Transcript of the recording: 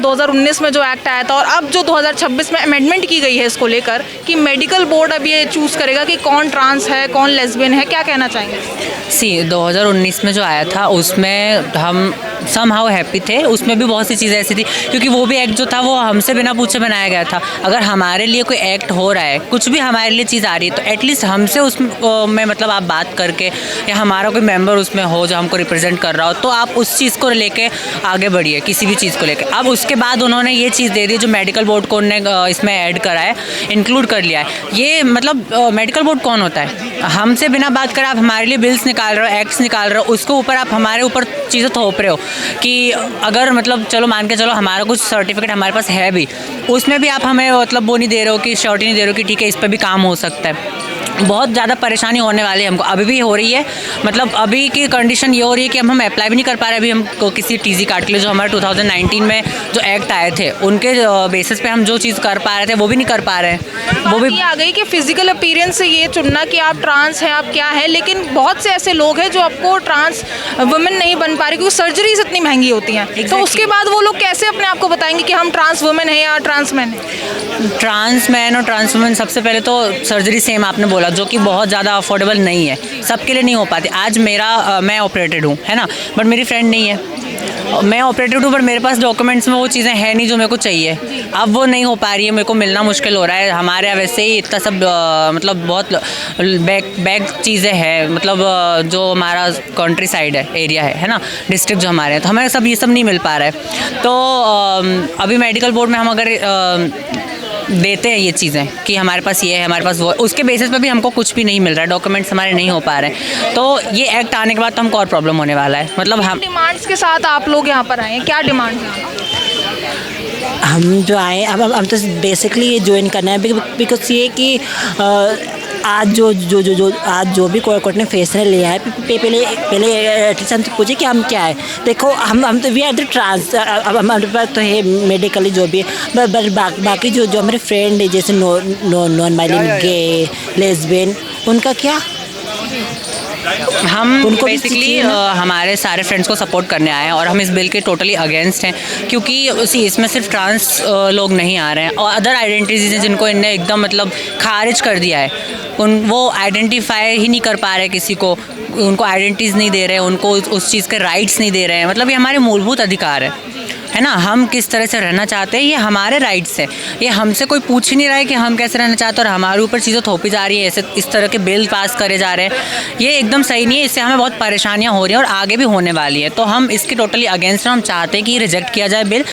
2019 में जो एक्ट आया था और अब जो 2026 में अमेंडमेंट की गई है इसको लेकर कि मेडिकल बोर्ड अब ये चूज़ करेगा कि कौन ट्रांस है कौन लेस्बियन है, क्या कहना चाहेंगे? 2019 में जो आया था उसमें हम समहाउ हैप्पी थे। उसमें भी बहुत सी चीज़ें ऐसी थी क्योंकि वो भी एक्ट जो था वो हमसे बिना पूछे बनाया गया था। अगर हमारे लिए कोई एक्ट हो रहा है, कुछ भी हमारे लिए चीज़ आ रही है तो एटलीस्ट हमसे उसमें मतलब आप बात करके या हमारा कोई मेंबर उसमें हो जो हमको रिप्रेजेंट कर रहा हो तो आप उस चीज़ को लेके आगे बढ़िए, किसी भी चीज़ को लेके। अब उसके बाद उन्होंने ये चीज़ दे दी जो मेडिकल बोर्ड को उन्होंने इसमें ऐड करा है, इंक्लूड कर लिया है। ये मतलब मेडिकल बोर्ड कौन होता है? हमसे बिना बात कर आप हमारे लिए बिल्स निकाल रहे हो, एक्ट्स निकाल रहे हो, उसके ऊपर आप हमारे ऊपर चीज़ें थोप रहे हो कि अगर मतलब चलो मान के चलो हमारा कुछ सर्टिफिकेट हमारे पास है भी, उसमें भी आप हमें मतलब वो नहीं दे रहे हो कि श्योरिटी नहीं दे रहे हो कि ठीक है इस पर भी काम हो सकता है। बहुत ज़्यादा परेशानी होने वाली है हमको, अभी भी हो रही है। मतलब अभी की कंडीशन ये हो रही है कि हम अप्लाई भी नहीं कर पा रहे अभी हमको किसी टीजी कार्ड के लिए। जो हमारे 2019 में जो एक्ट आए थे उनके बेसिस पे हम जो चीज़ कर पा रहे थे वो भी नहीं कर पा रहे हैं। वो भी आ गई कि फिजिकल अपीयरेंस से ये चुनना कि आप ट्रांस हैं, आप क्या हैं, लेकिन बहुत से ऐसे लोग हैं जो आपको ट्रांस वुमेन नहीं बन पा रही क्योंकि सर्जरीज इतनी महंगी होती हैं। तो उसके बाद वो लोग कैसे अपने आप को बताएंगे कि हम ट्रांस वुमेन हैं या ट्रांस मैन हैं? ट्रांस मैन और ट्रांस वुमेन, सबसे पहले तो सर्जरी सेम आपने बोला जो कि बहुत ज़्यादा अफोर्डेबल नहीं है, सबके लिए नहीं हो पाती। आज मैं ऑपरेटेड हूँ, है ना, बट मेरी फ्रेंड नहीं है। मैं ऑपरेटेड हूँ बट मेरे पास डॉक्यूमेंट्स में वो चीज़ें हैं नहीं जो मेरे को चाहिए। अब वो नहीं हो पा रही है, मेरे को मिलना मुश्किल हो रहा है। हमारे यहाँ वैसे ही इतना सब मतलब बहुत बैक चीज़ें हैं, मतलब जो हमारा कंट्री साइड है, एरिया है ना, डिस्ट्रिक्ट जो हमारे हैं, तो हमें सब ये सब नहीं मिल पा रहा है। तो अभी मेडिकल बोर्ड में हम अगर देते हैं ये चीज़ें कि हमारे पास ये है, हमारे पास वो है, उसके बेसिस पे भी हमको कुछ भी नहीं मिल रहा है, डॉक्यूमेंट्स हमारे नहीं हो पा रहे हैं। तो ये एक्ट आने के बाद तो हमको और प्रॉब्लम होने वाला है। मतलब हम डिमांड्स के साथ आप लोग यहाँ पर आए हैं, क्या डिमांड है? हम जो आए हम तो बेसिकली ये ज्वाइन करना है बिकॉज ये कि आज जो भी कोर्ट ने फैसला लिया है, पहले एटलीस्ट हमसे पूछे कि हम क्या है। देखो हम तो वी आर द ट्रांस, अब हमारे पास तो है मेडिकली जो भी है, बट बाकी जो हमारे फ्रेंड है जैसे नॉन वायलेंट, गे, लेस्बियन, उनका क्या? हम बेसिकली हमारे सारे फ्रेंड्स को सपोर्ट करने आए हैं और हम इस बिल के टोटली अगेंस्ट हैं क्योंकि इसमें सिर्फ ट्रांस लोग नहीं आ रहे हैं और अदर आइडेंटिटीज़ हैं जिनको इनने एकदम मतलब खारिज कर दिया है। वो आइडेंटिफाई ही नहीं कर पा रहे किसी को, उनको आइडेंटिटीज़ नहीं दे रहे हैं, उनको उस चीज़ के राइट्स नहीं दे रहे हैं। मतलब ये हमारे मूलभूत अधिकार है ना, हम किस तरह से रहना चाहते हैं ये हमारे राइट्स है। ये हमसे कोई पूछ ही नहीं रहा है कि हम कैसे रहना चाहते हैं और हमारे ऊपर चीज़ें थोपी जा रही है, ऐसे इस तरह के बिल पास करे जा रहे हैं। ये एकदम सही नहीं है, इससे हमें बहुत परेशानियां हो रही हैं और आगे भी होने वाली है। तो हम इसके टोटली अगेंस्ट हैं, हम चाहते हैं कि रिजेक्ट किया जाए बिल।